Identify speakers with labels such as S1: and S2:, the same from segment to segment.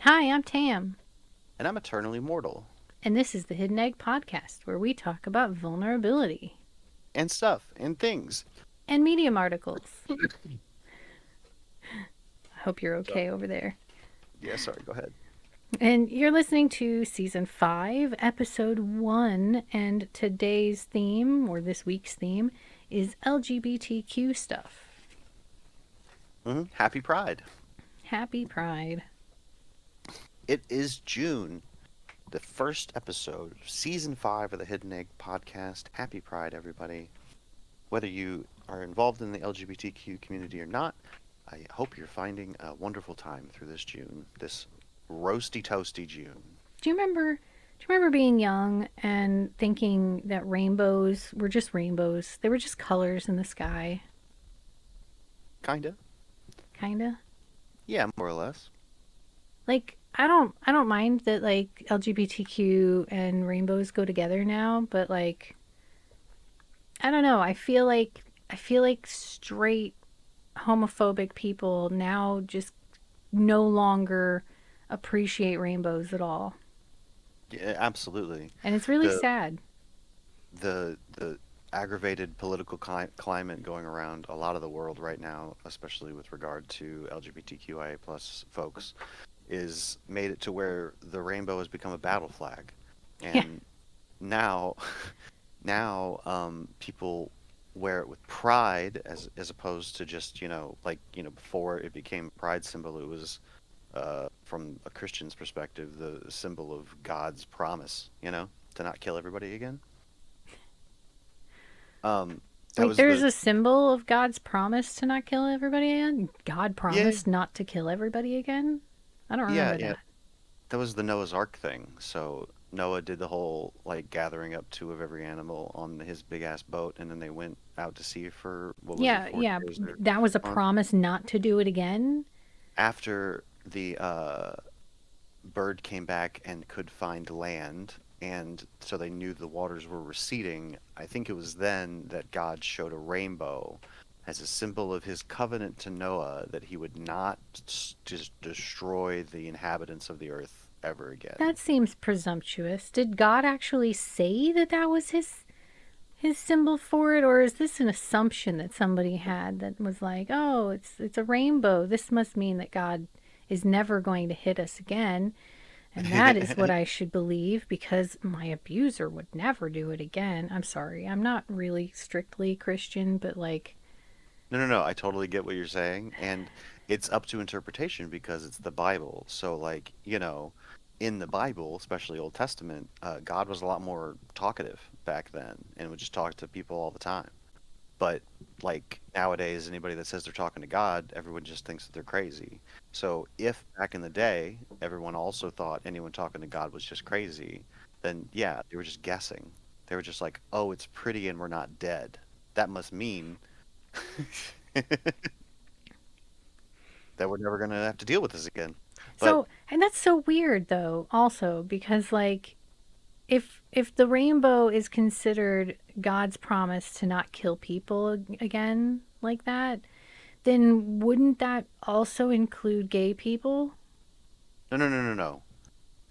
S1: Hi, I'm Tam,
S2: And I'm eternally mortal.
S1: and this is the Hidden Egg Podcast, where we talk about vulnerability
S2: And stuff and things.
S1: and Medium articles. I hope you're
S2: So,
S1: okay over there.
S2: yeah, sorry, go ahead.
S1: And you're listening to Season 5, Episode 1, and today's theme, or this week's theme, is LGBTQ stuff.
S2: Happy Pride.
S1: Happy Pride.
S2: It is June, the first episode of Season 5 of the Hidden Egg podcast. Happy Pride, everybody. Whether you are involved in the LGBTQ community or not, I hope you're finding a wonderful time through this June, this roasty toasty June.
S1: Do you remember? Do you remember being young and thinking that rainbows were just rainbows? They were just colors in the sky,
S2: Kinda.
S1: kinda.
S2: Yeah, more or less.
S1: Like I don't mind that like LGBTQ and rainbows go together now, but like I don't know. I feel like straight homophobic people now just no longer appreciate rainbows at all.
S2: Yeah, absolutely.
S1: And it's really
S2: The
S1: sad.
S2: the aggravated political climate going around a lot of the world right now, especially with regard to LGBTQIA plus folks, is made it to where the rainbow has become a battle flag,
S1: Yeah.
S2: and now now people wear it with pride as opposed to just before it became a pride symbol, it was from a Christian's perspective the symbol of God's promise, to not kill everybody again. Um, that
S1: Wait,
S2: was
S1: there's
S2: the
S1: a symbol of God's promise to not kill everybody again? God
S2: Yeah,
S1: promised not to kill everybody again? I don't
S2: yeah,
S1: remember
S2: yeah.
S1: that.
S2: That was the Noah's Ark thing. So Noah did the whole like gathering up two of every animal on his big ass boat, and then they went out to sea for what was it,
S1: Yeah,
S2: 40
S1: yeah,
S2: days or
S1: that was a
S2: months.
S1: promise not to do it again.
S2: After the bird came back and could find land, and so they knew the waters were receding. I think it was then that God showed a rainbow as a symbol of his covenant to Noah that he would not just destroy the inhabitants of the earth ever again.
S1: That seems presumptuous. Did God actually say that that was his symbol for it, or is this an assumption that somebody had that was like, "Oh, it's a rainbow. This must mean that God is never going to hit us again." And that is what I should believe because my abuser would never do it again. I'm sorry. I'm not really strictly Christian, but like,
S2: No, no, no. I totally get what you're saying, and it's up to interpretation because it's the Bible. So, like, in the Bible, especially Old Testament, God was a lot more talkative back then and would just talk to people all the time. But like nowadays, anybody that says they're talking to God, everyone just thinks that they're crazy. So, if back in the day everyone also thought anyone talking to God was just crazy, then yeah, they were just guessing. They were just like, "Oh, it's pretty and we're not dead. That must mean." that we're never going to have to deal with this again. But
S1: so, and that's so weird though, also, because like, if the rainbow is considered God's promise to not kill people again like that, then wouldn't that also include gay people?
S2: no, no, no, no, no.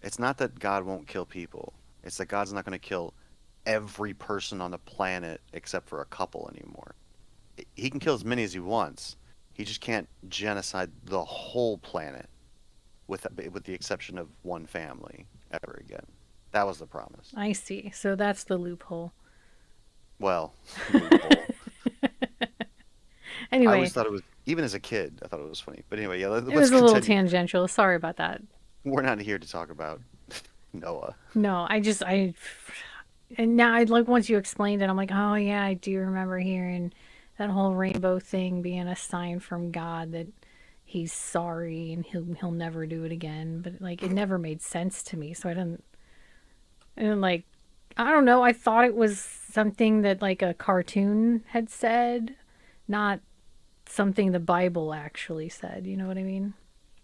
S2: It's not that God won't kill people. It's that God's not going to kill every person on the planet except for a couple anymore. He can kill as many as he wants. He just can't genocide the whole planet with the exception of one family ever again. That was the promise.
S1: I see. So that's the loophole.
S2: Well, loophole. I always
S1: Anyway,
S2: thought it was, even as a kid, I thought it was funny. But anyway, yeah,
S1: it
S2: let's
S1: was a little
S2: continue.
S1: tangential. Sorry about that.
S2: We're not here to talk about Noah.
S1: No, and now I like once you explained it, I'm like, oh yeah, I do remember hearing that whole rainbow thing being a sign from God that he's sorry and he'll never do it again. But like, it never made sense to me, so I didn't like. I don't know. I thought it was something that like a cartoon had said, not something the Bible actually said. You know what I mean?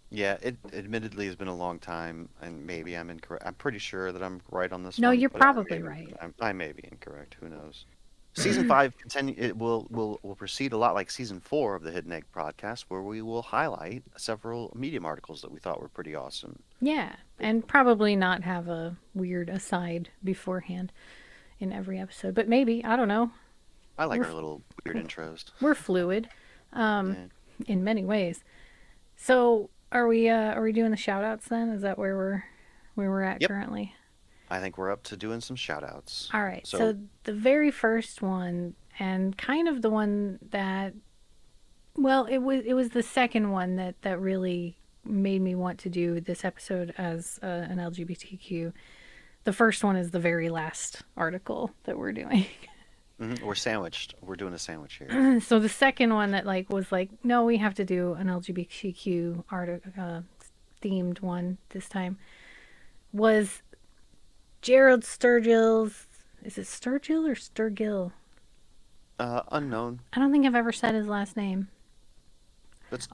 S2: Yeah, it admittedly has been a long time, and maybe I'm incorrect. I'm pretty sure that I'm right on this
S1: No,
S2: one,
S1: you're
S2: but
S1: probably right.
S2: I may be incorrect. Who knows? Season 5 continue. It will proceed a lot like season 4 of the Hidden Egg podcast, where we will highlight several Medium articles that we thought were pretty awesome.
S1: Yeah, and probably not have a weird aside beforehand in every episode, but maybe, I don't know.
S2: I like
S1: We're
S2: our little weird intros.
S1: we're fluid
S2: Yeah.
S1: in many ways. So, are we doing the shout outs then? Is that where we're at
S2: Yep.
S1: currently?
S2: I think we're up to doing some shout outs.
S1: All right.
S2: So,
S1: So, the very first one and kind of the one that well, it was the second one that really made me want to do this episode as an LGBTQ. The first one is the very last article that we're doing.
S2: we're sandwiched. We're doing a sandwich here.
S1: So the second one that was like, no, we have to do an LGBTQ themed one this time was Gerald Sturgill's. Is it Sturgill or Sturgill?
S2: Unknown.
S1: I don't think I've ever said his last name.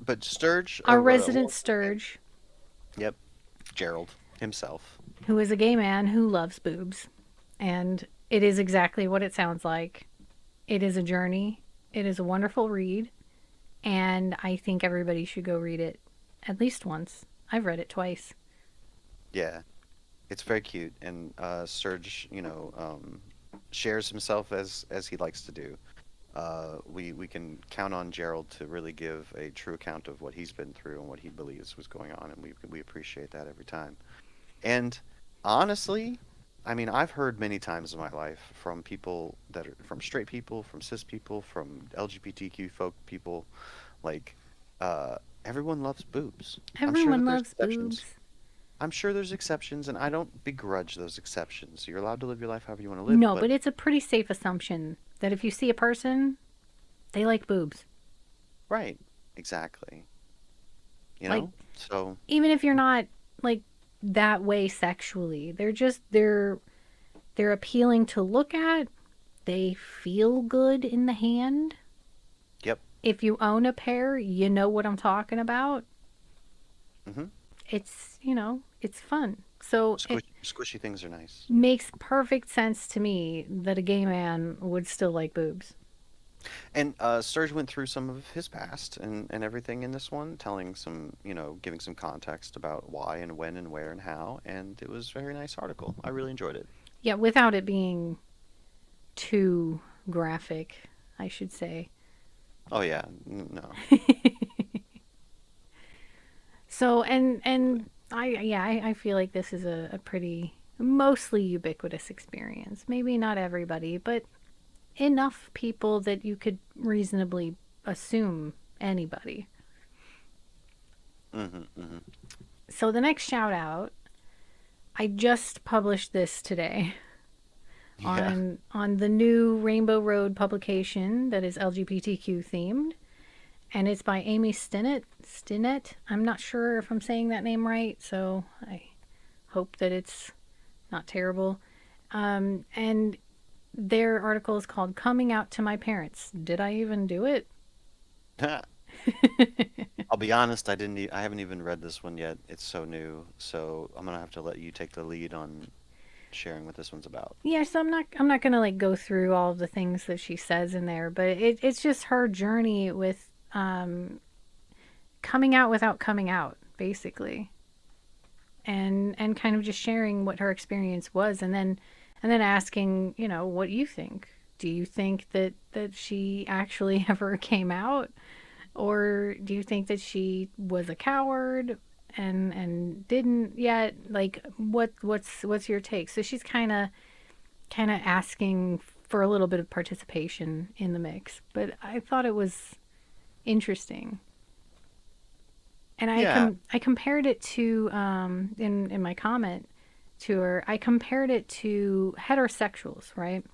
S2: But Sturge.
S1: Our resident Sturge,
S2: Yep. Gerald himself.
S1: who is a gay man who loves boobs. And it is exactly what it sounds like. It is a journey. It is a wonderful read. And I think everybody should go read it at least once. I've read it twice.
S2: Yeah. It's very cute, and Sturge, shares himself as he likes to do. We can count on Gerald to really give a true account of what he's been through and what he believes was going on, and we appreciate that every time. And honestly, I mean, I've heard many times in my life from people that are from straight people, from cis people, from LGBTQ folk people, like everyone loves boobs. I'm sure
S1: Everyone
S2: that there's
S1: loves
S2: exceptions.
S1: boobs.
S2: I'm sure there's exceptions, and I don't begrudge those exceptions. You're allowed to live your life however you want to live,
S1: No,
S2: but
S1: but it's a pretty safe assumption that if you see a person, they like boobs.
S2: right, exactly. You
S1: Like,
S2: know? So,
S1: even if you're not like that way sexually, they're appealing to look at. They feel good in the hand.
S2: yep.
S1: If you own a pair, you know what I'm talking about.
S2: Hmm.
S1: It's fun. So it
S2: Squishy things are nice.
S1: makes perfect sense to me that a gay man would still like boobs.
S2: And Sturge went through some of his past and everything in this one, telling some, giving some context about why and when and where and how, and it was a very nice article. I really enjoyed it.
S1: Yeah, without it being too graphic, I should say.
S2: Oh yeah, no.
S1: So and I feel like this is a pretty mostly ubiquitous experience. Maybe not everybody, but enough people that you could reasonably assume anybody.
S2: Hmm. Hmm.
S1: So the next shout out, I just published this today
S2: Yeah.
S1: on the new Rainbow Road publication that is LGBTQ themed, and it's by Amy Stinnett. Stinnett. I'm not sure if I'm saying that name right, so I hope that it's not terrible. And their article is called "Coming Out to My Parents." Did I even do it?
S2: I'll be honest, I haven't even read this one yet. It's so new, so I'm gonna have to let you take the lead on sharing what this one's about.
S1: Yeah, so I'm not gonna like go through all of the things that she says in there, but it's just her journey with coming out without coming out, basically, and kind of just sharing what her experience was, and then asking, what you think. Do you think that she actually ever came out, or do you think that she was a coward and didn't yet? Like, what's your take? So she's kind of asking for a little bit of participation in the mix, but I thought it was interesting. And
S2: Yeah.
S1: I compared it to in my comment to her. I compared it to heterosexuals, right?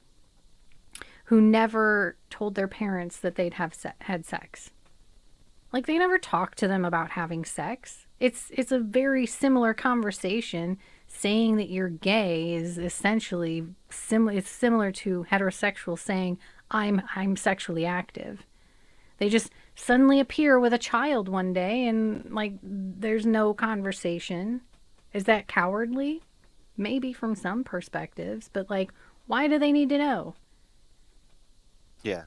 S1: Who never told their parents that they'd had sex. Like, they never talked to them about having sex. It's a very similar conversation. Saying that you're gay is essentially similar. It's similar to heterosexual saying I'm sexually active. They just suddenly appear with a child one day and like there's no conversation. Is that cowardly? Maybe from some perspectives, but like, why do they need to know?
S2: Yeah.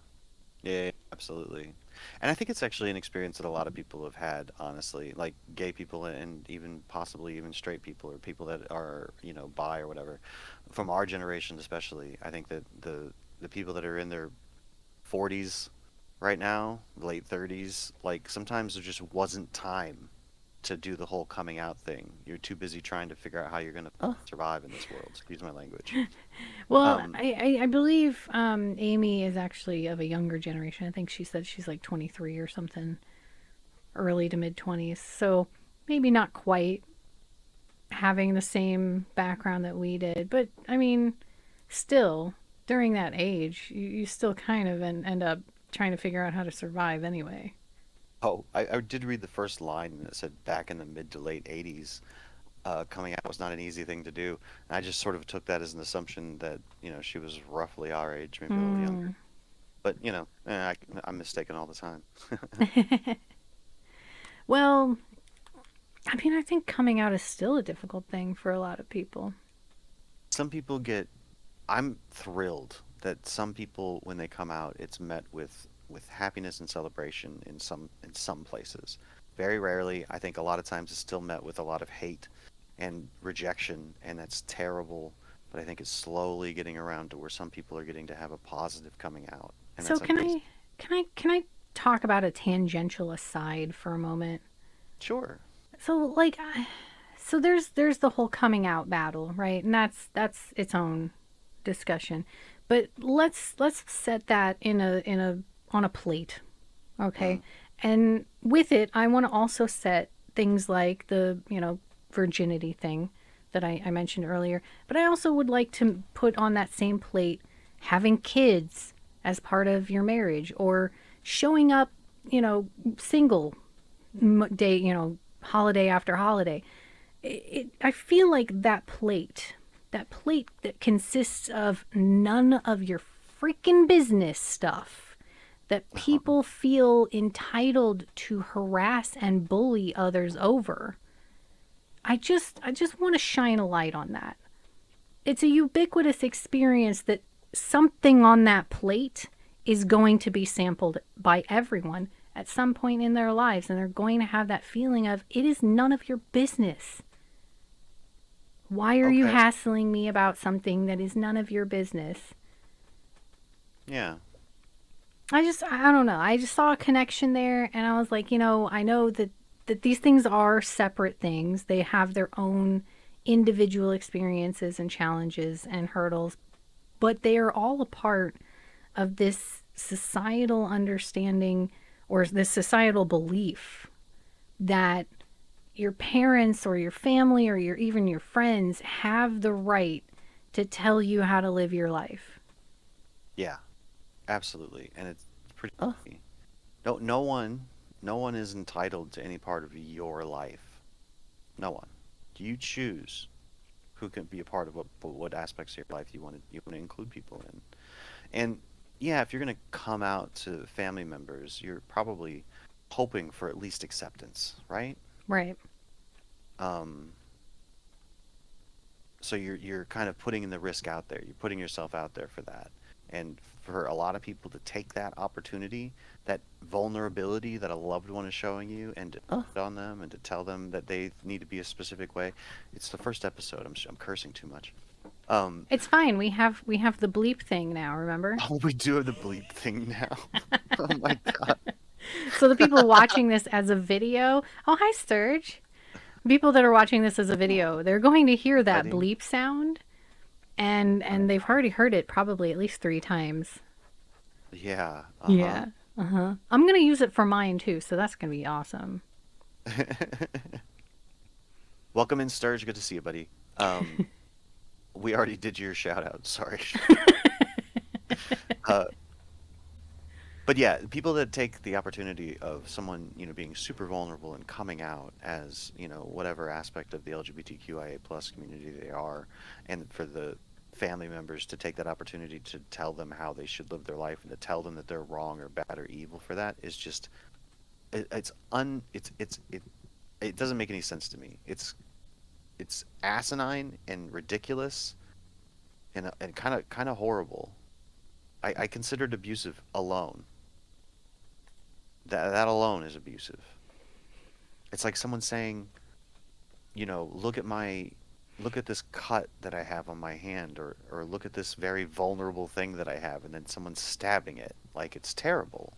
S2: Yeah, yeah, absolutely. And I think it's actually an experience that a lot of people have had, honestly, like gay people and even possibly even straight people or people that are, bi or whatever. From our generation especially, I think that the people that are in their 40s right now, late 30s, like sometimes there just wasn't time to do the whole coming out thing. You're too busy trying to figure out how you're going to
S1: Oh,
S2: survive in this world. Excuse my language.
S1: well,
S2: Um,
S1: I believe Amy is actually of a younger generation. I think she said she's like 23 or something, early to mid 20s. So maybe not quite having the same background that we did. But I mean, still, during that age, you still kind of end up trying to figure out how to survive anyway.
S2: oh, I did read the first line and it said back in the mid to late 80s, coming out was not an easy thing to do. And I just sort of took that as an assumption that, she was roughly our age, maybe a little younger.
S1: Hmm.
S2: But, I'm mistaken all the time.
S1: Well, I mean, I think coming out is still a difficult thing for a lot of people.
S2: Some people get, I'm thrilled that some people, when they come out, it's met with happiness and celebration in some places. Very rarely, I think a lot of times it's still met with a lot of hate and rejection, and that's terrible. But I think it's slowly getting around to where some people are getting to have a positive coming out, and
S1: So
S2: that's amazing.
S1: can I talk about a tangential aside for a moment?
S2: Sure.
S1: So like so there's the whole coming out battle, right? And that's its own discussion. But let's set that in a on a plate, okay?
S2: Mm,
S1: And with it, I want to also set things like the, virginity thing that I mentioned earlier. But I also would like to put on that same plate having kids as part of your marriage or showing up, single day, holiday after holiday. I feel like that plate that consists of none of your freaking business stuff that people feel entitled to harass and bully others over. I just want to shine a light on that. It's a ubiquitous experience that something on that plate is going to be sampled by everyone at some point in their lives, and they're going to have that feeling of it is none of your business. Why are you
S2: okay.
S1: hassling me about something that is none of your business?
S2: Yeah.
S1: I don't know. I just saw a connection there, and I was like, I know that these things are separate things. They have their own individual experiences and challenges and hurdles, but they are all a part of this societal understanding or this societal belief that your parents or your family or even your friends have the right to tell you how to live your life.
S2: Yeah. Absolutely. And it's pretty.
S1: Oh,
S2: No one is entitled to any part of your life. No one. You choose who can be a part of what aspects of your life you want to include people in. And yeah, if you're going to come out to family members, you're probably hoping for at least acceptance, right?
S1: right.
S2: Um, so you're kind of putting in the risk out there. You're putting yourself out there for that. And for a lot of people to take that opportunity, that vulnerability that a loved one is showing you, and to
S1: Oh,
S2: put on them and to tell them that they need to be a specific way. It's the first episode. I'm cursing too much. Um,
S1: it's fine. We have the bleep thing now, remember?
S2: oh, we do have the bleep thing now. Oh my God.
S1: So the people watching this as a video, oh hi Sturge. People that are watching this as a
S2: Oh,
S1: video, they're going to hear that
S2: exciting.
S1: bleep sound and they've already heard it probably at least 3 times.
S2: Yeah. Uh-huh.
S1: Yeah. Uh-huh. I'm going to use it for mine too, so that's going to be awesome.
S2: Welcome in, Sturge. Good to see you, buddy. We already did your shout out. Sorry. Uh, but yeah, people that take the opportunity of someone, being super vulnerable and coming out as, whatever aspect of the LGBTQIA plus community they are, and for the family members to take that opportunity to tell them how they should live their life and to tell them that they're wrong or bad or evil for that is just it doesn't make any sense to me. It's asinine and ridiculous and kind of horrible. I consider it abusive alone. That alone is abusive. It's like someone saying, look at this cut that I have on my hand, or look at this very vulnerable thing that I have, and then someone's stabbing it. Like it's terrible.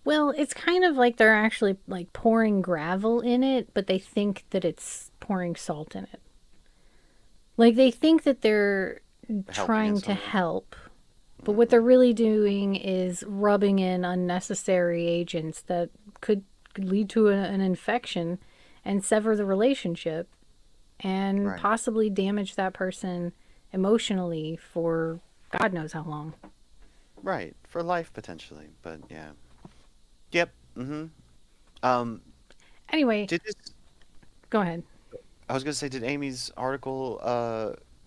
S1: Well, it's kind of like they're actually like pouring gravel in it, but they think that it's pouring salt in it. Like they think that they're
S2: Helping in
S1: trying to
S2: some way.
S1: help, but what they're
S2: Hmm.
S1: really doing is rubbing in unnecessary agents that could lead to an infection and sever the relationship and
S2: Right.
S1: possibly damage that person emotionally for God knows how long.
S2: Right. For life potentially, but yeah. Yep. Hmm. Um,
S1: Anyway,
S2: did this
S1: go ahead.
S2: I was gonna say, did Amy's article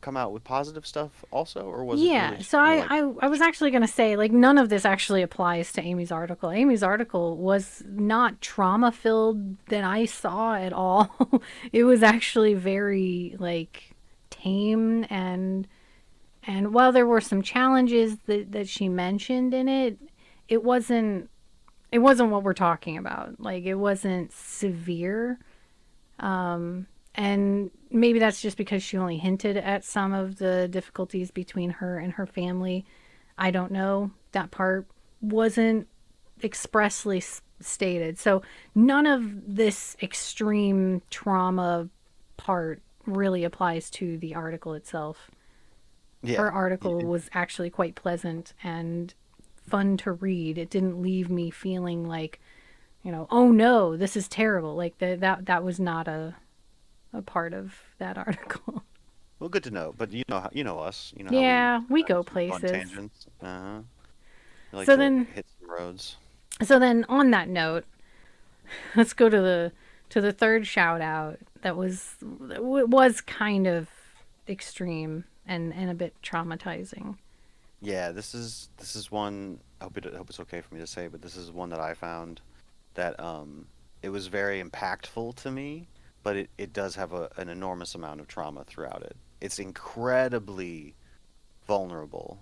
S2: come out with positive stuff also, or was it really
S1: Yeah,
S2: just
S1: so
S2: more
S1: I,
S2: like,
S1: I, I was actually going to say, like, none of this actually applies to Amy's article. Amy's article was not trauma filled that I saw at all. It was actually very, like, tame and while there were some challenges that she mentioned in it, it wasn't it wasn't what we're talking about. Like it wasn't severe. And maybe that's just because she only hinted at some of the difficulties between her and her family. I don't know. That part wasn't expressly stated. So none of this extreme trauma part really applies to the article itself.
S2: yeah,
S1: Her article was actually quite pleasant and fun to read. It didn't leave me feeling like, oh no, this is terrible. Like that was not a part of that article.
S2: well, good to know. But you know us. You know how we
S1: Yeah, we go
S2: sometimes do fun
S1: places.
S2: tangents. Uh-huh. We like
S1: So
S2: to
S1: then
S2: hit some roads.
S1: so then on that note, let's go to the third shout out that was kind of extreme and a bit traumatizing.
S2: Yeah, this is one. I hope it's okay for me to say, but this is one that I found that it was very impactful to me, but it does have an enormous amount of trauma throughout it. It's incredibly vulnerable.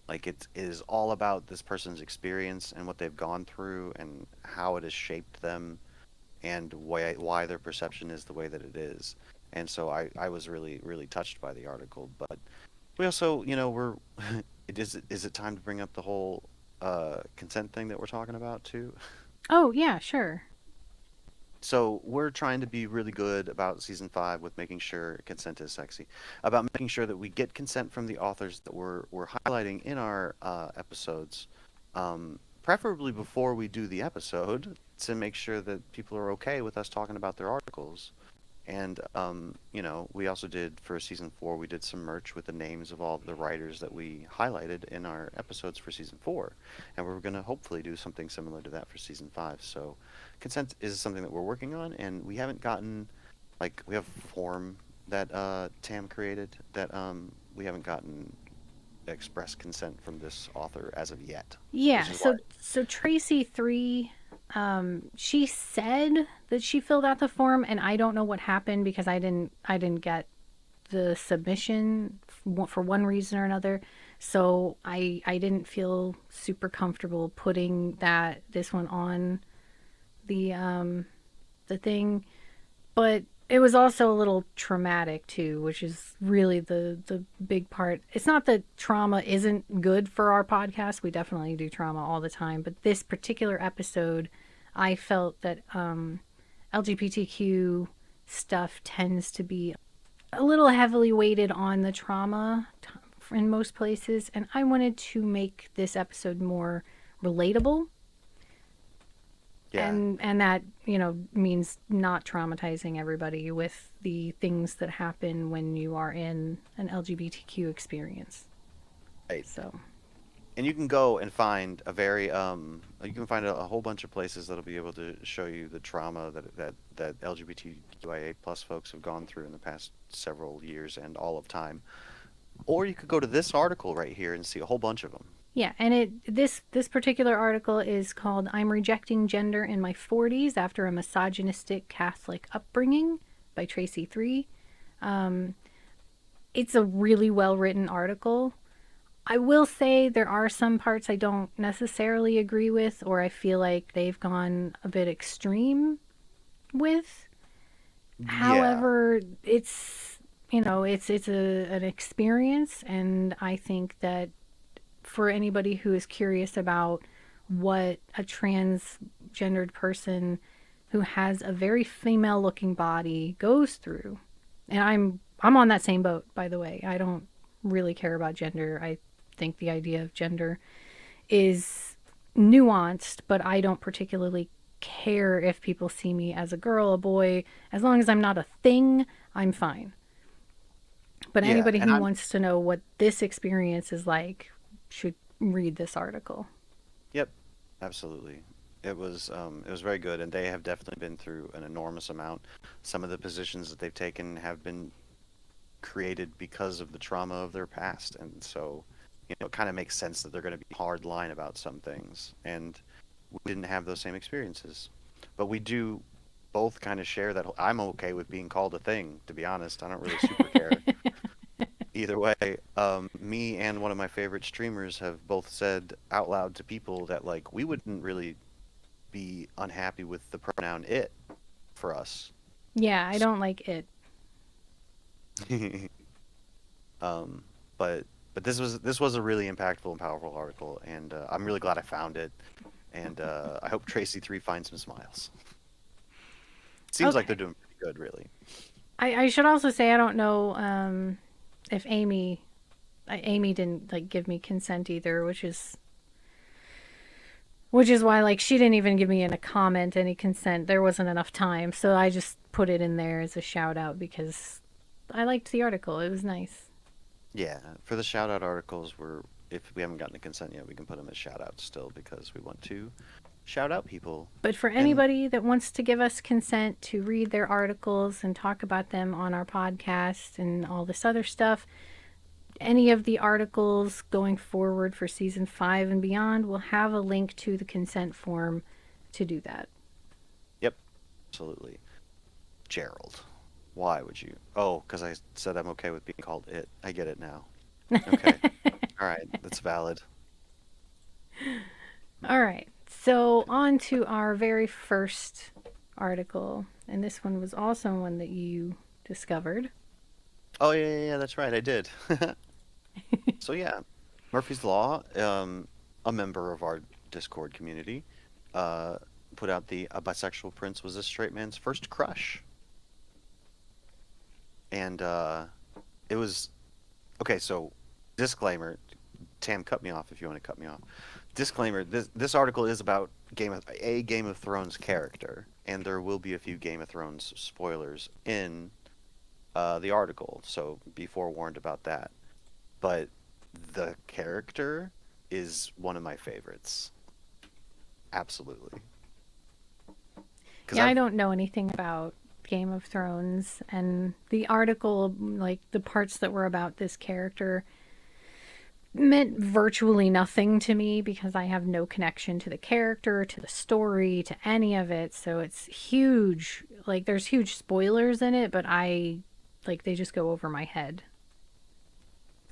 S2: Like it is all about this person's experience and what they've gone through and how it has shaped them and why their perception is the way that it is. And so I was really really touched by the article, but we also, we're is it time to bring up the whole consent thing that we're talking about too?
S1: Oh, yeah, sure.
S2: So we're trying to be really good about season 5 with making sure consent is sexy, about making sure that we get consent from the authors that we're highlighting in our episodes, preferably before we do the episode to make sure that people are okay with us talking about their articles. And we also did for season 4, we did some merch with the names of all the writers that we highlighted in our episodes for season 4, and we're going to hopefully do something similar to that for season 5. So, consent is something that we're working on, and we haven't gotten like we have a form that Tam created that we haven't gotten express consent from this author as of yet, which
S1: Yeah,
S2: is why.
S1: so Tracy 3, she said that she filled out the form, and I don't know what happened because I didn't get the submission for one reason or another. So I didn't feel super comfortable putting this one on the thing, but it was also a little traumatic too, which is really the big part. It's not that trauma isn't good for our podcast. We definitely do trauma all the time, but this particular episode, I felt that LGBTQ stuff tends to be a little heavily weighted on the trauma in most places, and I wanted to make this episode more relatable,
S2: Yeah.
S1: and that means not traumatizing everybody with the things that happen when you are in an LGBTQ experience.
S2: Right.
S1: So
S2: And you can go and find you can find a whole bunch of places that'll be able to show you the trauma that LGBTQIA plus folks have gone through in the past several years and all of time. Or you could go to this article right here and see a whole bunch of them.
S1: yeah, and this particular article is called "I'm Rejecting Gender in My 40s After a Misogynistic Catholic Upbringing" by Tracy 3. It's a really well written article. I will say there are some parts I don't necessarily agree with, or I feel like they've gone a bit extreme with.
S2: Yeah,
S1: However, it's it's an experience, and I think that for anybody who is curious about what a transgendered person who has a very female looking body goes through. And I'm on that same boat, by the way. I don't really care about gender. I think the idea of gender is nuanced, but I don't particularly care if people see me as a girl, a boy. As long as I'm not a thing, I'm fine. But
S2: yeah,
S1: anybody
S2: and
S1: who
S2: I'm
S1: wants to know what this experience is like should read this article.
S2: yep, absolutely. It was very good, and they have definitely been through an enormous amount. Some of the positions that they've taken have been created because of the trauma of their past, and so it kind of makes sense that they're going to be hard line about some things, and we didn't have those same experiences, but we do both kind of share that. I'm okay with being called a thing, to be honest. I don't really super care either way. Me and one of my favorite streamers have both said out loud to people that like we wouldn't really be unhappy with the pronoun it for us.
S1: Yeah, I
S2: So,
S1: don't like it.
S2: um, but this was a really impactful and powerful article, and I'm really glad I found it. And I hope Tracy 3 finds some smiles. Seems like they're
S1: Okay.
S2: doing pretty good, really.
S1: I should also say I don't know if Amy didn't like give me consent either, which is why like she didn't even give me in a comment any consent. There wasn't enough time, so I just put it in there as a shout out because I liked the article. It was nice.
S2: Yeah, for the shout out articles, if we haven't gotten a consent yet, we can put them as shout outs still because we want to shout out people.
S1: But for
S2: And
S1: anybody that wants to give us consent to read their articles and talk about them on our podcast and all this other stuff, any of the articles going forward for season 5 and beyond will have a link to the consent form to do that.
S2: yep, absolutely. Gerald, why would you? Oh, because I said I'm okay with being called it. I get it now. Okay. All right, that's valid.
S1: All right. So, on to our very first article. And this one was also one that you discovered.
S2: Oh yeah, yeah, yeah, that's right. I did. So yeah, Murphy's Law, a member of our Discord community, uh, put out the a bisexual prince was a straight man's first crush, and it was okay. So disclaimer, Tam, cut me off if you want to cut me off. Disclaimer: this article is about Game of Thrones character, and there will be a few Game of Thrones spoilers in the article, so be forewarned about that. But the character is one of my favorites. Absolutely. Because
S1: Yeah, I
S2: I've
S1: don't know anything about Game of Thrones, and the article, like the parts that were about this character, meant virtually nothing to me because I have no connection to the character, to the story, to any of it. So it's huge. Like there's huge spoilers in it, but I like they just go over my head.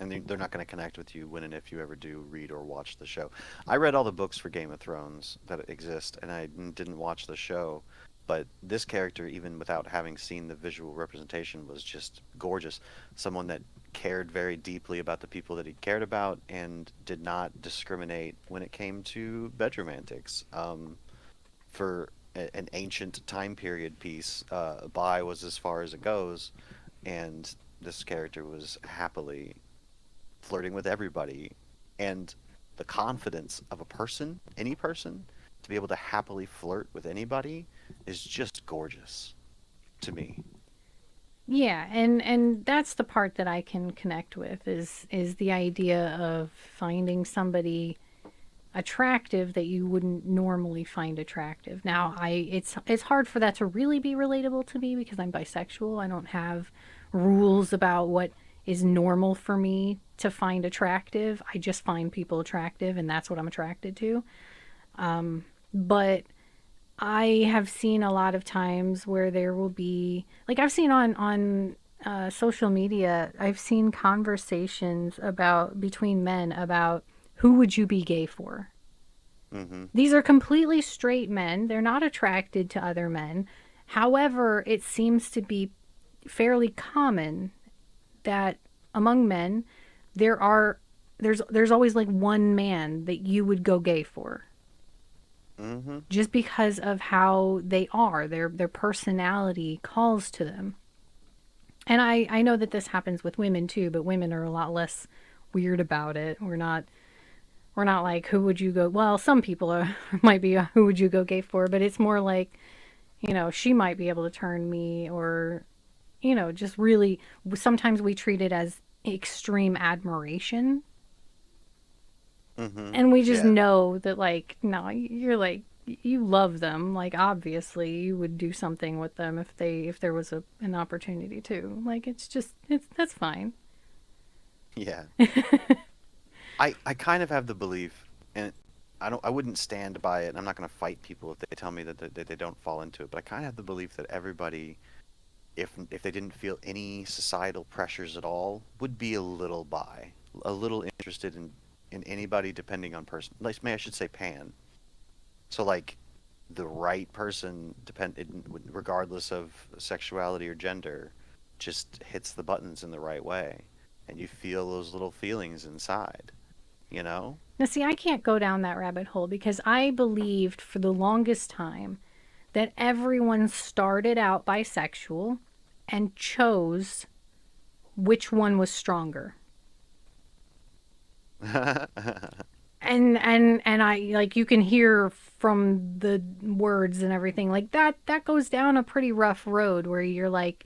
S2: and they're not going to connect with you when and if you ever do read or watch the show. I read all the books for Game of Thrones that exist, and I didn't watch the show. But this character, even without having seen the visual representation, was just gorgeous. Someone that cared very deeply about the people that he cared about and did not discriminate when it came to bedroom antics. For an ancient time period piece, bi was as far as it goes, and this character was happily flirting with everybody, and the confidence of a person, any person, to be able to happily flirt with anybody is just gorgeous to me.
S1: Yeah, and that's the part that I can connect with is the idea of finding somebody attractive that you wouldn't normally find attractive. Now, it's hard for that to really be relatable to me because I'm bisexual. I don't have rules about what is normal for me to find attractive. I just find people attractive and that's what I'm attracted to. But I have seen a lot of times where there will be like I've seen on social media, I've seen conversations about between men about who would you be gay for.
S2: Mm-hmm.
S1: These are completely straight men. They're not attracted to other men. However, it seems to be fairly common that among men there are there's always like one man that you would go gay for
S2: Mm-hmm.
S1: just because of how they are. Their personality calls to them. And I know that this happens with women too, but women are a lot less weird about it. We're not like who would you go, well, some people are, might be a, who would you go gay for, but it's more like, she might be able to turn me, or just really, sometimes we treat it as extreme admiration,
S2: Mm-hmm.
S1: and we just
S2: Yeah.
S1: know that, like, no, you're like, you love them, like, obviously you would do something with them if there was an opportunity to, like, it's that's fine.
S2: Yeah. I kind of have the belief, and I wouldn't stand by it, and I'm not going to fight people if they tell me that they don't fall into it, but I kind of have the belief that everybody, if they didn't feel any societal pressures at all, would be a little interested in anybody depending on person. Like, maybe I should say pan. So like the right person, regardless of sexuality or gender, just hits the buttons in the right way, and you feel those little feelings inside, you know?
S1: Now, see, I can't go down that rabbit hole because I believed for the longest time that everyone started out bisexual and chose which one was stronger. And I, like, you can hear from the words and everything, like, that goes down a pretty rough road where you're like,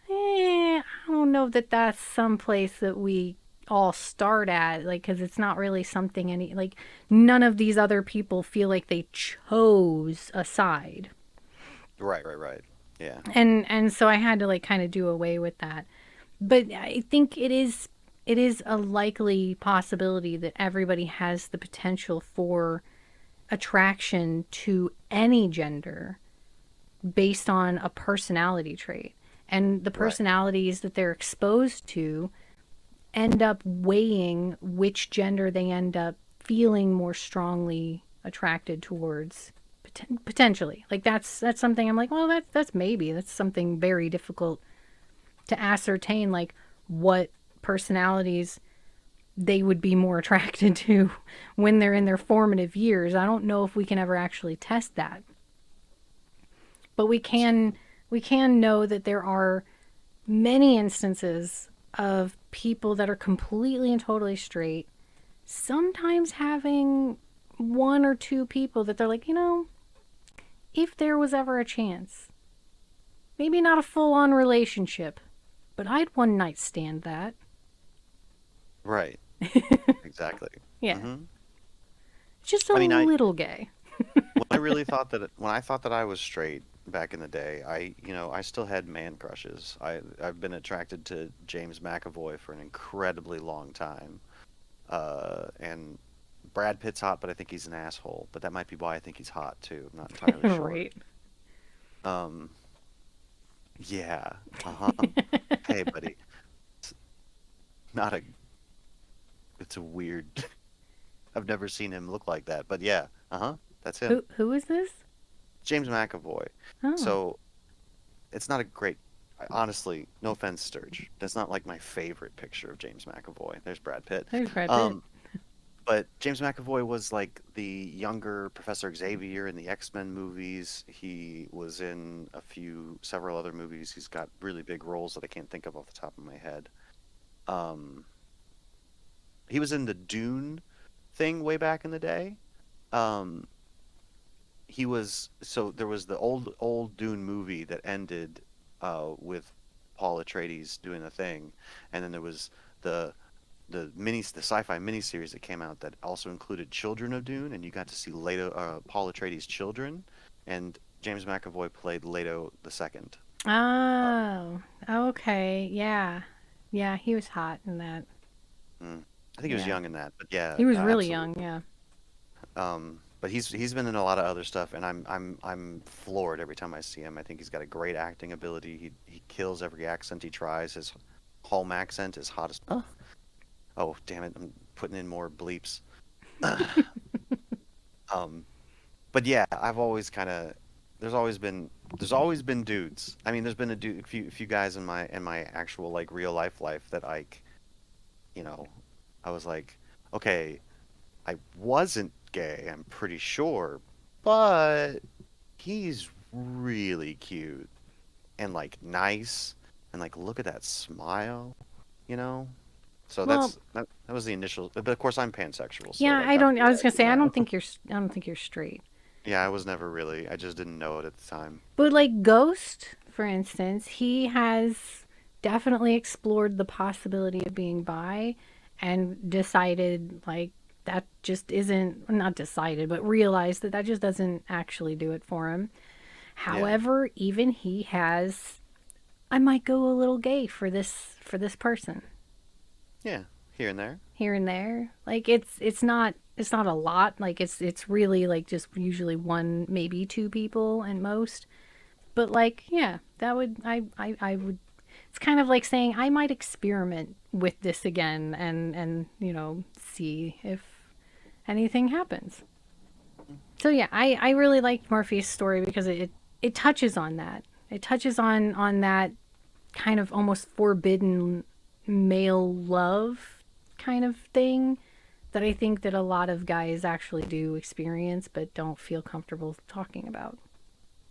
S1: I don't know that that's some place that we all start at, like, because it's not really something any, like, none of these other people feel like they chose a side.
S2: Right, right, right. Yeah.
S1: And so I had to, like, kind of do away with that. But I think it is a likely possibility that everybody has the potential for attraction to any gender based on a personality trait. And the
S2: Right.
S1: personalities that they're exposed to end up weighing which gender they end up feeling more strongly attracted towards, potentially. Like, that's something I'm like, well, that's something very difficult to ascertain, like what personalities they would be more attracted to when they're in their formative years. I don't know if we can ever actually test that. But we can know that there are many instances of people that are completely and totally straight, sometimes having one or two people that they're like, if there was ever a chance, maybe not a full on relationship, but I'd one night stand that.
S2: Right. Exactly.
S1: Yeah.
S2: Hmm.
S1: Just a
S2: I mean,
S1: little gay.
S2: when I thought that I was straight back in the day, I still had man crushes. I've been attracted to James McAvoy for an incredibly long time. And Brad Pitt's hot, but I think he's an asshole. But that might be why I think he's hot too. I'm not entirely sure.
S1: Right.
S2: Um, yeah. Uh-huh. Hey, buddy. It's not a it's a weird I've never seen him look like that, but yeah. Uh-huh. That's him.
S1: Who is this?
S2: James McAvoy.
S1: Oh,
S2: So it's not a great. Honestly, no offense, Sturge. That's not like my favorite picture of James McAvoy. There's Brad Pitt.
S1: there's Brad Pitt.
S2: Um, but James McAvoy was like the younger Professor Xavier in the X-Men movies. He was in several other movies. He's got really big roles that I can't think of off the top of my head. Um, he was in the Dune thing way back in the day. Um, there was the old Dune movie that ended with Paul Atreides doing a thing, and then there was the the sci-fi miniseries that came out that also included Children of Dune, and you got to see Leto Paul Atreides' children, and James McAvoy played Leto the second. Uh,
S1: Oh, okay. Yeah. Yeah, he was hot in that.
S2: mm, I think he was
S1: Yeah.
S2: young in that, but yeah,
S1: He was really young,
S2: absolutely.
S1: yeah.
S2: But he's been in a lot of other stuff, and I'm floored every time I see him. I think he's got a great acting ability. He kills every accent he tries. His home accent is hot as oh damn it, I'm putting in more bleeps. Um, but yeah, I've always kind of there's always been dudes. I mean, there's been a few guys in my actual like real life that you know, I was like, okay, I wasn't gay, I'm pretty sure, but he's really cute and like nice and like look at that smile, you know? So
S1: Well,
S2: that was the initial, but of course I'm pansexual, so
S1: yeah,
S2: like
S1: I
S2: I'm
S1: don't. I was gonna
S2: realizing
S1: say
S2: that.
S1: I don't think you're straight.
S2: Yeah, I was never really. I just didn't know it at the time.
S1: But like Ghost, for instance, he has definitely explored the possibility of being bi, and decided like that just isn't not decided, but realized that that just doesn't actually do it for him.
S2: Yeah.
S1: However, even he has, I might go a little gay for this person
S2: Yeah, here and there.
S1: here and there. Like it's not a lot. Like it's really like just usually one maybe two people at most. But like yeah, that would I would. It's kind of like saying I might experiment with this again and you know see if anything happens. So yeah, I really like Murphy's story because it touches on that. It touches on that kind of almost forbidden male love kind of thing that I think that a lot of guys actually do experience but don't feel comfortable talking about.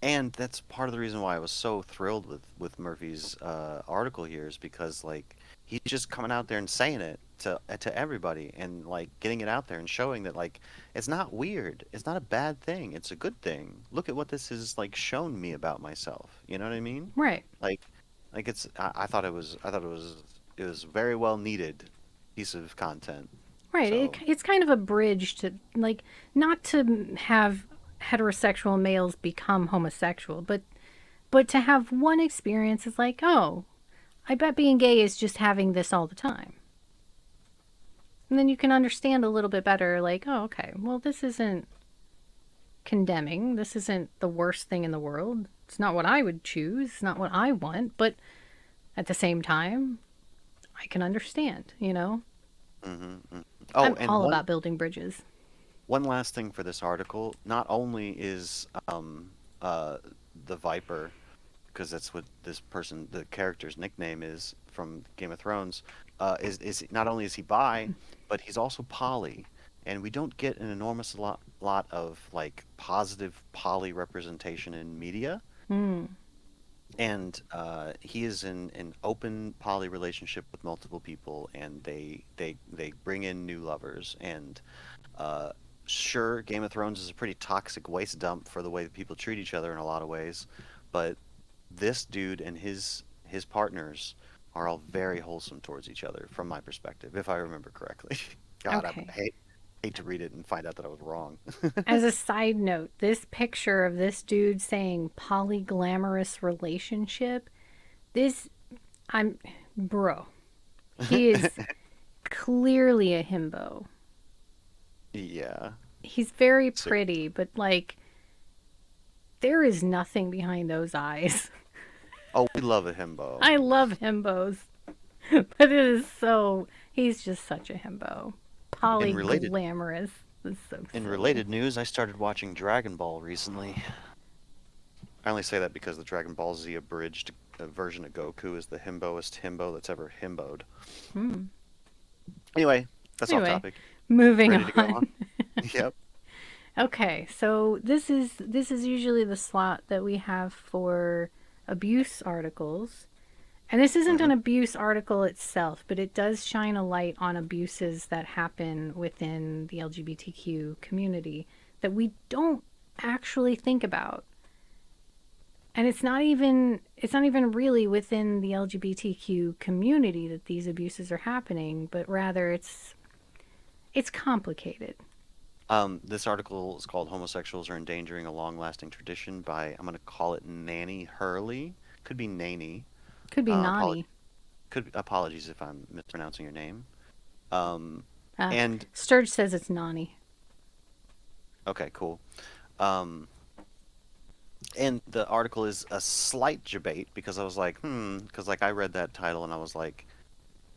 S2: And that's part of the reason why I was so thrilled with Murphy's article here is because like he's just coming out there and saying it to everybody and like getting it out there and showing that like it's not weird. It's not a bad thing. It's a good thing. Look at what this has like shown me about myself. You know what I mean?
S1: Right.
S2: Like it's I thought it was very well needed piece of content.
S1: Right.
S2: So,
S1: It's kind of a bridge to like not to have heterosexual males become homosexual, but to have one experience is like, oh, I bet being gay is just having this all the time. And then you can understand a little bit better like, oh, okay. Well, this isn't condemning. This isn't the worst thing in the world. It's not what I would choose. It's not what I want, but at the same time, I can understand, you know?
S2: oh,
S1: I'm
S2: and
S1: all about building bridges.
S2: one last thing for this article. Not only is uh the Viper, because that's what this person, the character's nickname is from Game of Thrones, is not only is he bi, but he's also poly, and we don't get an enormous lot of like positive poly representation in media.
S1: Mm,
S2: And he is in an open poly relationship with multiple people, and they bring in new lovers. And uh, sure, Game of Thrones is a pretty toxic waste dump for the way that people treat each other in a lot of ways, but this dude and his partners are all very wholesome towards each other, from my perspective, if I remember correctly. God,
S1: okay.
S2: I hate to read it and find out that I was wrong.
S1: As a side note, this picture of this dude saying polyglamorous relationship, this, I'm, bro, he is clearly a himbo.
S2: Yeah.
S1: He's very
S2: So,
S1: pretty, but like, there is nothing behind those eyes.
S2: oh, we love a himbo.
S1: I love himbos, but it is so, he's just such a himbo.
S2: In related
S1: Polyglamorous. That's so
S2: In
S1: silly.
S2: related news, I started watching Dragon Ball recently. I only say that because the Dragon Ball Z abridged version of Goku is the himboest himbo that's ever himboed.
S1: Hmm.
S2: Anyway, that's off
S1: Anyway,
S2: topic.
S1: moving
S2: Ready to go
S1: on.
S2: on? Yep.
S1: Okay, so this is usually the slot that we have for abuse articles. And this isn't
S2: Hmm.
S1: an abuse article itself, but it does shine a light on abuses that happen within the LGBTQ community that we don't actually think about. And it's not even really within the LGBTQ community that these abuses are happening, but rather it's complicated.
S2: This article is called "Homosexuals Are Endangering a Long-Lasting Tradition" by I'm going to call it Nanny Hurley. Could be Nanny.
S1: Could be
S2: Apologies.
S1: Nani.
S2: Apologies if I'm mispronouncing your name. Um,
S1: Uh,
S2: and
S1: Sturge says it's Nani.
S2: Okay, cool. Um, and the article is a slight debate because I was like, because like I read that title and I was like,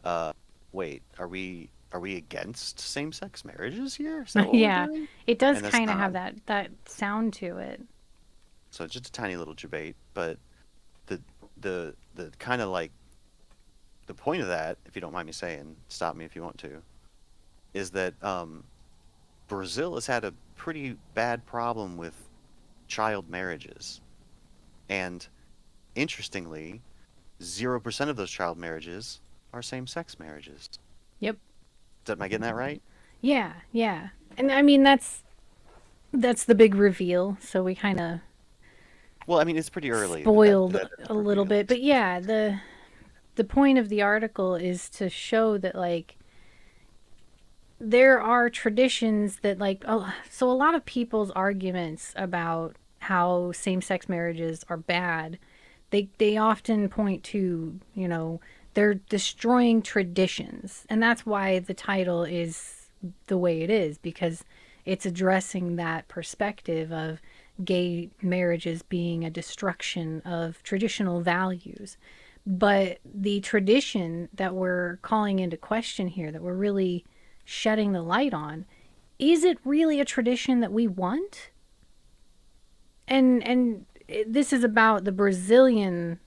S2: uh, wait, are we against same-sex marriages here? Is that what we're
S1: Yeah,
S2: doing?
S1: it does
S2: And that's
S1: kind of
S2: not.
S1: have that sound to it.
S2: So it's just a tiny little debate, but the the kind of like the point of that, if you don't mind me saying, stop me if you want to, is that Brazil has had a pretty bad problem with child marriages. And interestingly, 0% of those child marriages are same-sex marriages.
S1: Yep.
S2: Am I getting that right?
S1: Yeah, yeah. And I mean that's the big reveal, so we kind of
S2: Well, I mean, it's pretty early that
S1: spoiled
S2: that
S1: a
S2: is
S1: little bit.
S2: revealed.
S1: But yeah, the point of the article is to show that like there are traditions that like oh, so a lot of people's arguments about how same-sex marriages are bad, they often point to, they're destroying traditions. And that's why the title is the way it is, because it's addressing that perspective of gay marriages being a destruction of traditional values. But the tradition that we're calling into question here, that we're really shedding the light on, is it really a tradition that we want? And this is about the Brazilian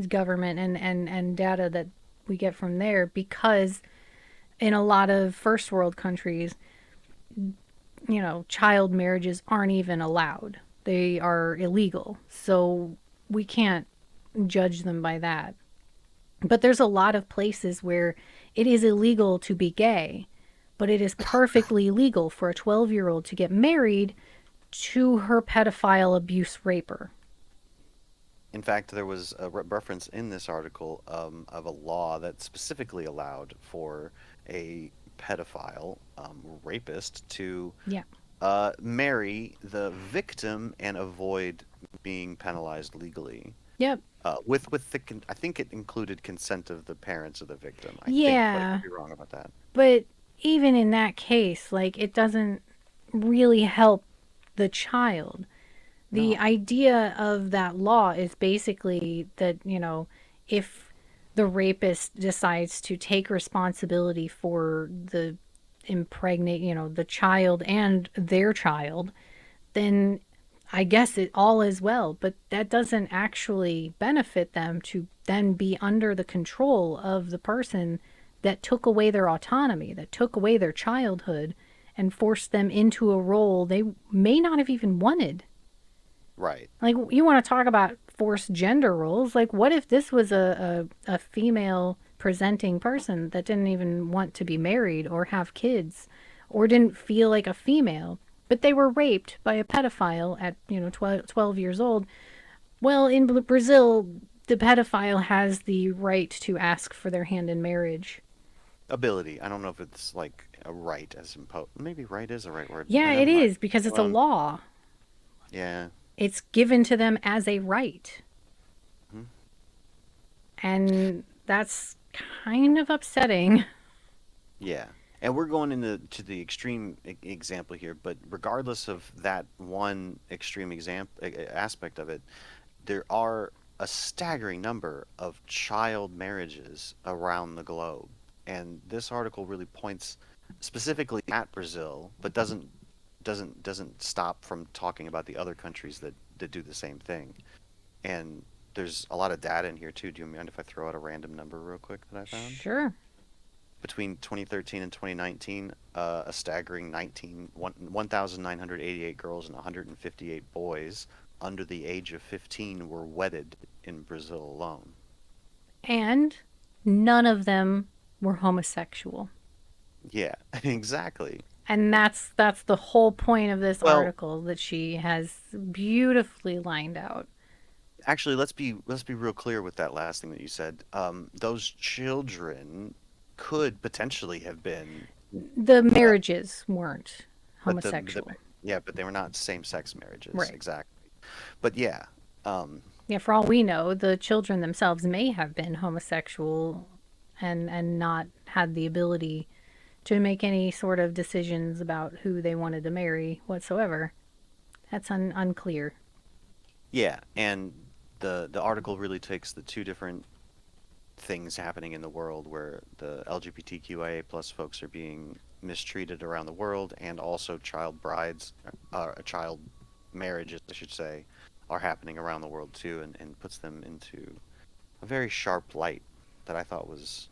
S1: government and data that we get from there, because in a lot of first world countries, child marriages aren't even allowed. They are illegal. So we can't judge them by that. But there's a lot of places where it is illegal to be gay, but it is perfectly legal for a 12-year-old to get married to her pedophile abuse raper.
S2: In fact, there was a reference in this article of a law that specifically allowed for a pedophile rapist to
S1: Yeah.
S2: marry the victim and avoid being penalized legally.
S1: Yep.
S2: With I think it included consent of the parents of the victim. I think, but I
S1: Yeah.
S2: could be wrong about that.
S1: But even in that case, like, it doesn't really help the child. The
S2: No.
S1: idea of that law is basically that, if the rapist decides to take responsibility for the impregnate, the child and their child, then I guess it all is well. But that doesn't actually benefit them to then be under the control of the person that took away their autonomy, that took away their childhood, and forced them into a role they may not have even wanted.
S2: Right.
S1: Like, you want to talk about forced gender roles? Like, what if this was a female presenting person that didn't even want to be married or have kids or didn't feel like a female, but they were raped by a pedophile at, 12 years old? Well, in Brazil, the pedophile has the right to ask for their hand in marriage.
S2: Ability. I don't know if it's like a right as imposed. Maybe right is a right word.
S1: Yeah, it
S2: Never mind.
S1: is, because it's a
S2: Um,
S1: law.
S2: yeah.
S1: It's given to them as a right.
S2: Mhm.
S1: And that's kind of upsetting.
S2: Yeah. And we're going into the extreme example here, but regardless of that one extreme example aspect of it, there are a staggering number of child marriages around the globe. And this article really points specifically at Brazil, but doesn't stop from talking about the other countries that do the same thing. And there's a lot of data in here too. Do you mind if I throw out a random number real quick that I found?
S1: Sure.
S2: Between 2013 and 2019, a staggering 1,988 girls and 158 boys under the age of 15 were wedded in Brazil alone.
S1: And none of them were homosexual.
S2: Yeah, exactly.
S1: And that's the whole point of this
S2: Well,
S1: article that she has beautifully lined out.
S2: actually, let's be real clear with that last thing that you said. Those children could potentially have been,
S1: The
S2: uh,
S1: marriages weren't
S2: but the
S1: homosexual.
S2: yeah, but they were not same-sex marriages,
S1: Right.
S2: exactly. But yeah, um,
S1: Yeah, for all we know, the children themselves may have been homosexual and not had the ability to make any sort of decisions about who they wanted to marry whatsoever. That's unclear.
S2: Yeah, and the article really takes the two different things happening in the world where the LGBTQIA plus folks are being mistreated around the world, and also child brides, child marriages, I should say, are happening around the world too, and puts them into a very sharp light that I thought was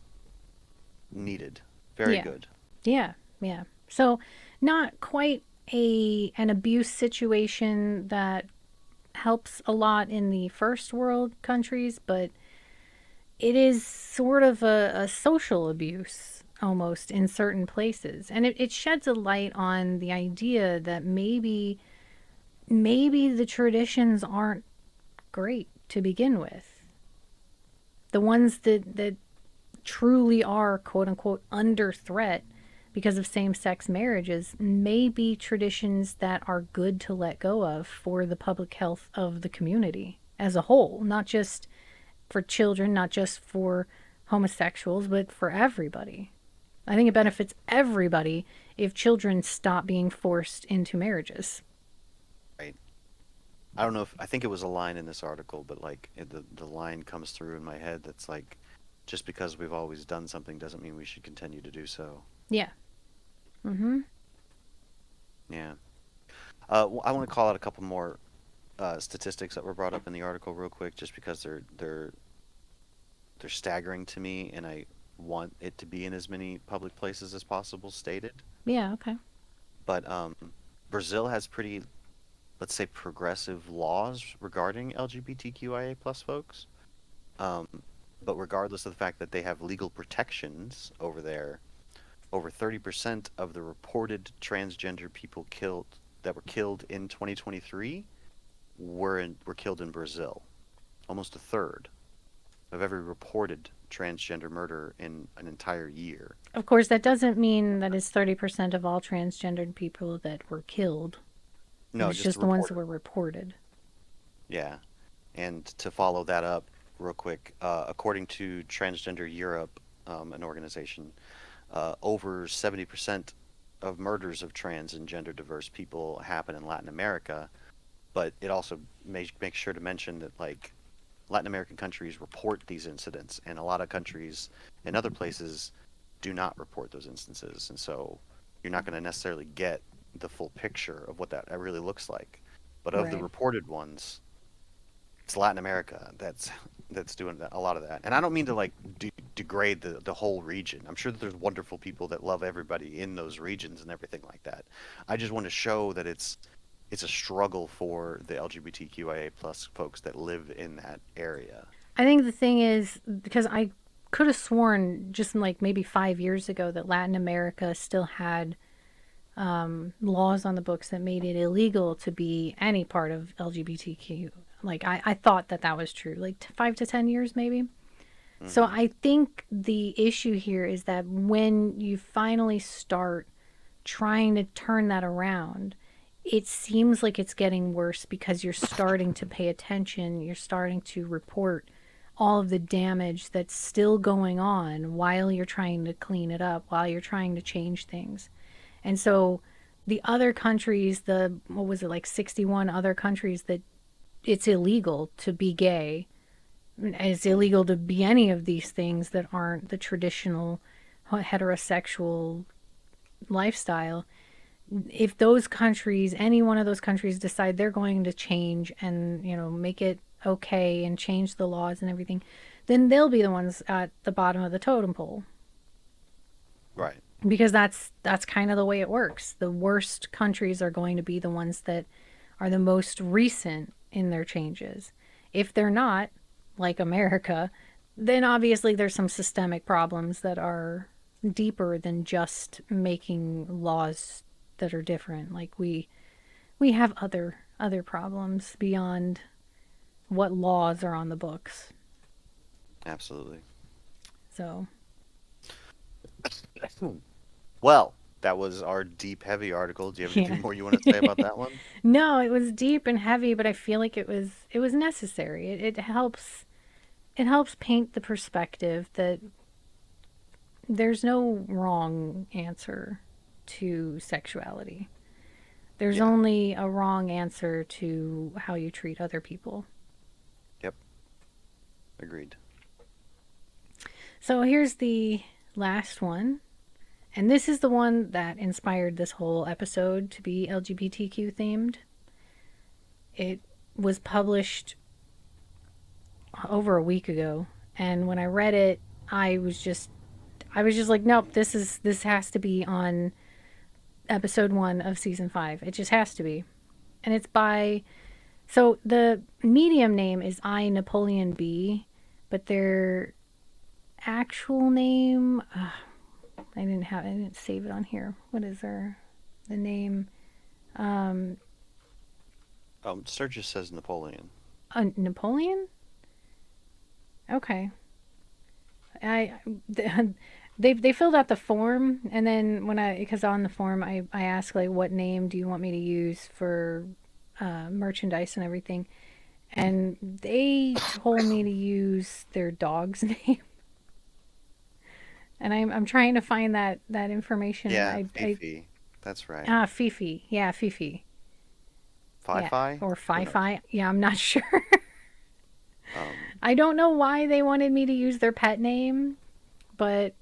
S2: needed. Very
S1: Yeah.
S2: good.
S1: Yeah. Yeah. So, not quite an abuse situation that helps a lot in the first world countries, but it is sort of a social abuse almost in certain places. And it sheds a light on the idea that maybe the traditions aren't great to begin with. The ones that truly are quote unquote under threat because of same sex marriages may be traditions that are good to let go of for the public health of the community as a whole, not just for children, not just for homosexuals, but for everybody. I think it benefits everybody if children stop being forced into marriages.
S2: Right. I don't know if I think it was a line in this article, but like the line comes through in my head that's like, just because we've always done something doesn't mean we should continue to do so.
S1: Yeah. Mm-hmm.
S2: Yeah. I want to call out a couple more statistics that were brought up in the article real quick, just because they're staggering to me, and I want it to be in as many public places as possible stated.
S1: Yeah. Okay.
S2: But Brazil has pretty, let's say, progressive laws regarding LGBTQIA plus folks. Um, but regardless of the fact that they have legal protections over there, over 30% of the reported transgender people killed that were killed in 2023 were killed in Brazil. Almost a third of every reported transgender murder in an entire year.
S1: Of course, that doesn't mean that it's 30% of all transgendered people that were killed.
S2: No,
S1: It's
S2: just
S1: just the ones that
S2: reported.
S1: were reported.
S2: Yeah. And to follow that up real quick, according to Transgender Europe, an organization, over 70% of murders of trans and gender diverse people happen in Latin America. But it also makes sure to mention that, like, Latin American countries report these incidents, and a lot of countries in other places do not report those instances. And so you're not going to necessarily get the full picture of what that really looks like. But of the
S1: Right.
S2: reported ones, it's Latin America that's doing a lot of that. And I don't mean to like degrade the whole region. I'm sure that there's wonderful people that love everybody in those regions and everything like that. I just want to show that it's a struggle for the LGBTQIA plus folks that live in that area.
S1: I think the thing is, because I could have sworn just like maybe 5 years ago that Latin America still had laws on the books that made it illegal to be any part of LGBTQ. Like, I thought that that was true, like 5 to 10 years maybe. So
S2: Hmm.
S1: I think the issue here is that when you finally start trying to turn that around, it seems like it's getting worse because you're starting to pay attention, you're starting to report all of the damage that's still going on while you're trying to clean it up, while you're trying to change things. And so the other countries, the what was it, like 61 other countries that it's illegal to be gay. It's
S2: Hmm.
S1: illegal to be any of these things that aren't the traditional heterosexual lifestyle. If those countries, any one of those countries decide they're going to change and, make it okay and change the laws and everything, then they'll be the ones at the bottom of the totem pole,
S2: Right.
S1: because that's kind of the way it works. The worst countries are going to be the ones that are the most recent in their changes. If they're not, like America, then obviously there's some systemic problems that are deeper than just making laws that are different. Like we have other problems beyond what laws are on the books.
S2: Absolutely.
S1: So,
S2: Well, that was our deep, heavy article. Do you have
S1: yeah.
S2: anything more you want to say about that one?
S1: No, it was deep and heavy, but I feel like it was necessary. It helps paint the perspective that there's no wrong answer to sexuality. There's
S2: Yeah.
S1: only a wrong answer to how you treat other people.
S2: Yep. Agreed.
S1: So here's the last one. And this is the one that inspired this whole episode to be LGBTQ themed. It was published over a week ago, and when I read it, I was just I was just like, nope, this has to be on episode 1 of season 5. It just has to be. And it's by, so the medium name is I Napoleon B, but their actual name, I didn't save it on here. What is the name? Um,
S2: Sturgis says Napoleon.
S1: Napoleon? Okay. I they filled out the form, and then when I, because on the form I asked like, what name do you want me to use for merchandise and everything, and they told me to use their dog's name, and I'm trying to find that information, and
S2: Yeah,
S1: I
S2: Fifi. That's right.
S1: Fifi, yeah, Fifi, yeah,
S2: Fi-Fi?
S1: or
S2: Who
S1: Fi
S2: knows?
S1: Fi, yeah, I'm not sure.
S2: Um,
S1: I don't know why they wanted me to use their pet name, but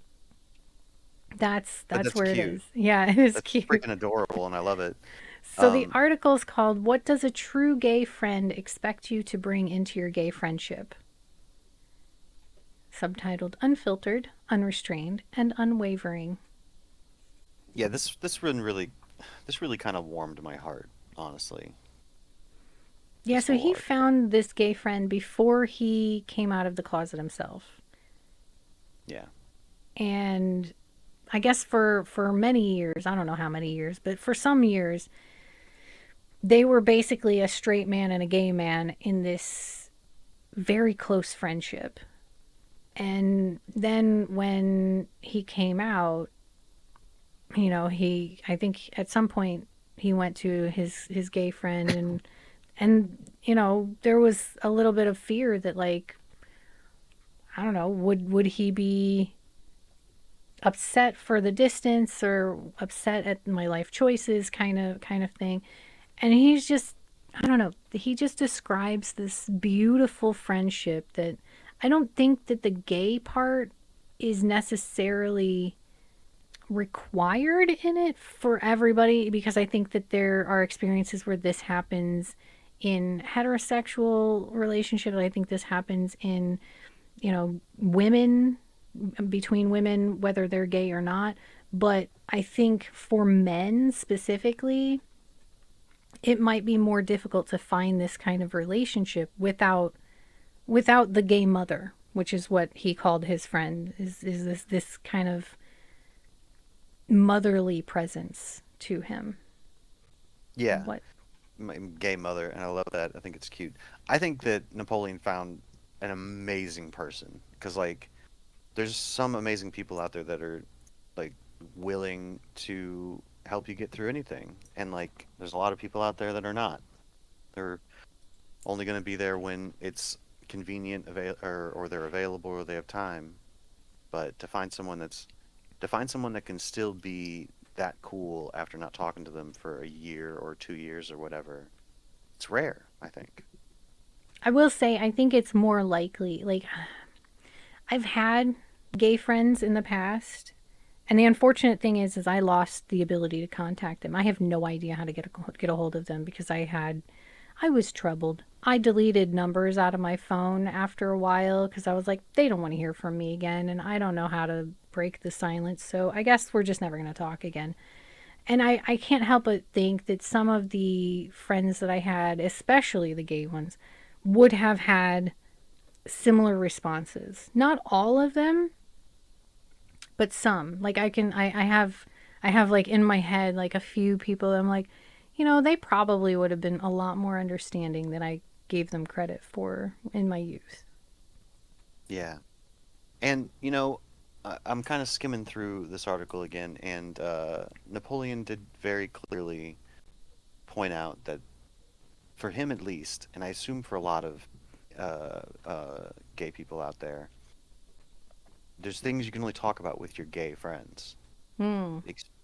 S2: but
S1: that's
S2: that's
S1: where it
S2: cute.
S1: is. Yeah, it is
S2: That's
S1: cute.
S2: freaking adorable, and I love it.
S1: So the
S2: Um,
S1: article is called "What Does a True Gay Friend Expect You to Bring into Your Gay Friendship?" Subtitled "Unfiltered, Unrestrained, and Unwavering."
S2: yeah, this really kind of warmed my heart, honestly.
S1: Yeah,
S2: This
S1: so
S2: whole
S1: he
S2: article.
S1: found this gay friend before he came out of the closet himself.
S2: Yeah.
S1: And I guess for many years, I don't know how many years, but for some years, they were basically a straight man and a gay man in this very close friendship. And then when he came out, he, I think at some point he went to his gay friend, and there was a little bit of fear that, like, I don't know, would he be upset for the distance or upset at my life choices, kind of thing. And he's just, I don't know, he just describes this beautiful friendship that I don't think that the gay part is necessarily required in it for everybody, because I think that there are experiences where this happens in heterosexual relationships. I think this happens in, women, between women, whether they're gay or not. But I think for men specifically, it might be more difficult to find this kind of relationship without the gay mother, which is what he called his friend, is this kind of motherly presence to him.
S2: Yeah.
S1: What?
S2: My gay mother, and I love that. I think it's cute. I think that Napoleon found an amazing person because, like, there's some amazing people out there that are like willing to help you get through anything, and like, there's a lot of people out there that are not. They're only going to be there when it's convenient, or they're available, or they have time. But to find someone that can still be that cool after not talking to them for a year or 2 years or whatever, it's rare, I think.
S1: I will say, I think it's more likely. Like, I've had gay friends in the past, and the unfortunate thing is I lost the ability to contact them. I have no idea how to get a hold of them because I was troubled. I deleted numbers out of my phone after a while because I was like, they don't want to hear from me again, and I don't know how to break the silence. So I guess we're just never going to talk again. And I can't help but think that some of the friends that I had, especially the gay ones, would have had similar responses. Not all of them, but some. Like, I have like in my head like a few people that I'm like, they probably would have been a lot more understanding than I gave them credit for in my youth.
S2: Yeah. And, I'm kind of skimming through this article again, and Napoleon did very clearly point out that for him at least, and I assume for a lot of gay people out there, there's things you can only talk about with your gay friends.
S1: Hmm.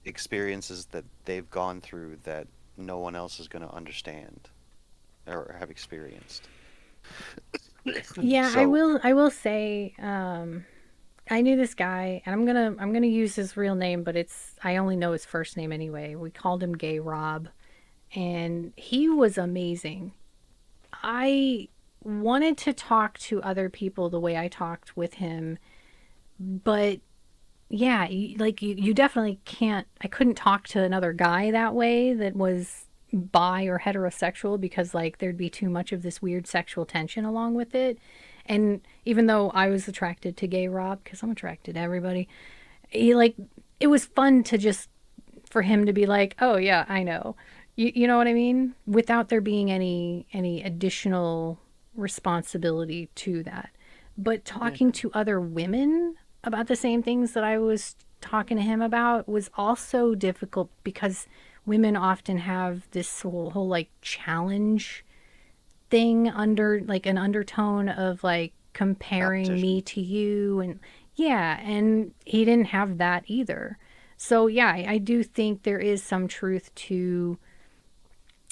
S2: Experiences that they've gone through that no one else is going to understand or have experienced.
S1: Yeah, I
S2: So,
S1: will. I will say, I knew this guy, and I'm gonna use his real name, but it's I only know his first name anyway. We called him Gay Rob, and he was amazing. I wanted to talk to other people the way I talked with him, but yeah, you definitely can't. I couldn't talk to another guy that way that was bi or heterosexual because like there'd be too much of this weird sexual tension along with it. And even though I was attracted to gay Rob because I'm attracted to everybody, he like it was fun to just for him to be like, "Oh yeah, I know." You know what I mean? Without there being any additional responsibility to that. But
S2: yeah,
S1: talking to other women about the same things that I was talking to him about was also difficult because women often have this whole like challenge thing under like an undertone of like comparing me
S2: competition.
S1: to you and yeah, and he didn't have that either. So yeah, I do think there is some truth to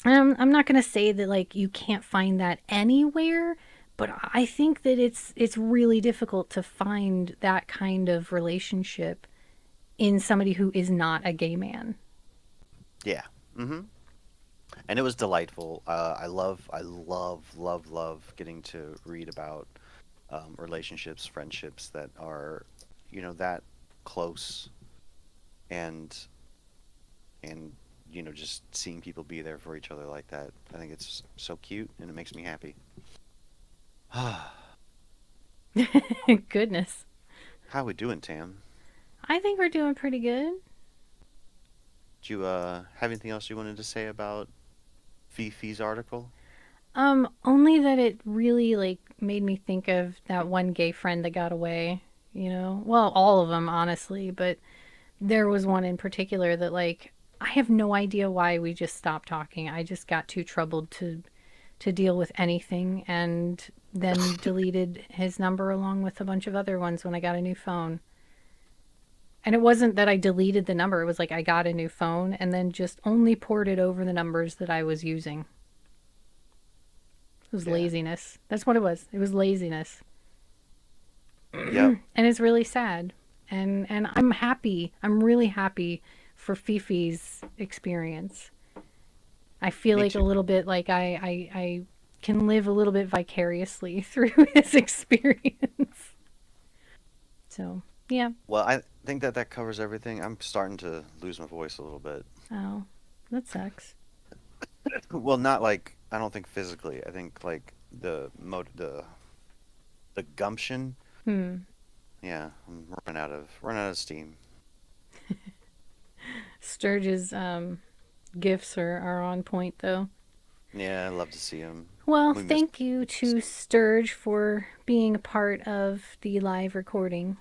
S1: I'm not going to say that like you can't find that anywhere, but I think that it's really difficult to find that kind of relationship in somebody who is not a gay man.
S2: Yeah. Hmm. And it was delightful. I love getting to read about relationships, friendships that are, that close and and just seeing people be there for each other like that. I think it's so cute and it makes me happy.
S1: Goodness.
S2: How we doing, Tam?
S1: I think we're doing pretty good.
S2: Do you have anything else you wanted to say about Fifi's article?
S1: Only that it really like made me think of that one gay friend that got away, you know? Well, all of them honestly, but there was one in particular that like I have no idea why we just stopped talking. I just got too troubled to deal with anything and then deleted his number along with a bunch of other ones when I got a new phone. And it wasn't that I deleted the number, it was like I got a new phone and then just only ported over the numbers that I was using. It was
S2: Yeah.
S1: laziness. That's what it was. It was laziness.
S2: Yep.
S1: And it's really sad. And I'm happy. I'm really happy for Fifi's experience. I feel
S2: Me
S1: like a
S2: too.
S1: little bit like I can live a little bit vicariously through his experience. So, yeah.
S2: Well, I think that that covers everything. I'm starting to lose my voice a little bit.
S1: Oh, that sucks.
S2: Well, not like I don't think physically. I think like the gumption.
S1: Hmm.
S2: Yeah, I'm running out of steam.
S1: Sturge's gifts are on point, though.
S2: Yeah, I love to see him.
S1: Well,
S2: We missed.
S1: thank you to Sturge for being a part of the live recording.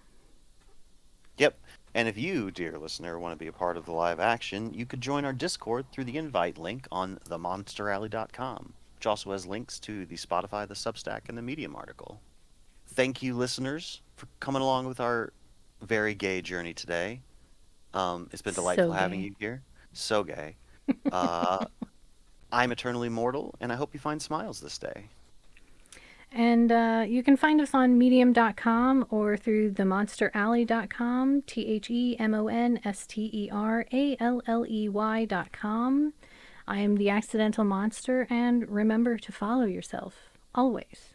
S2: Yep. And if you, dear listener, want to be a part of the live action, you could join our Discord through the invite link on themonsteralley.com, which also has links to the Spotify, the Substack, and the Medium article. Thank you, listeners, for coming along with our very gay journey today. It's been
S1: So
S2: delightful having
S1: gay.
S2: you here. So gay. Uh, I'm eternally mortal, and I hope you find smiles this day.
S1: And you can find us on medium.com or through themonsteralley.com, TheMonsterAlley.com. I am the Accidental Monster, and remember to follow yourself always.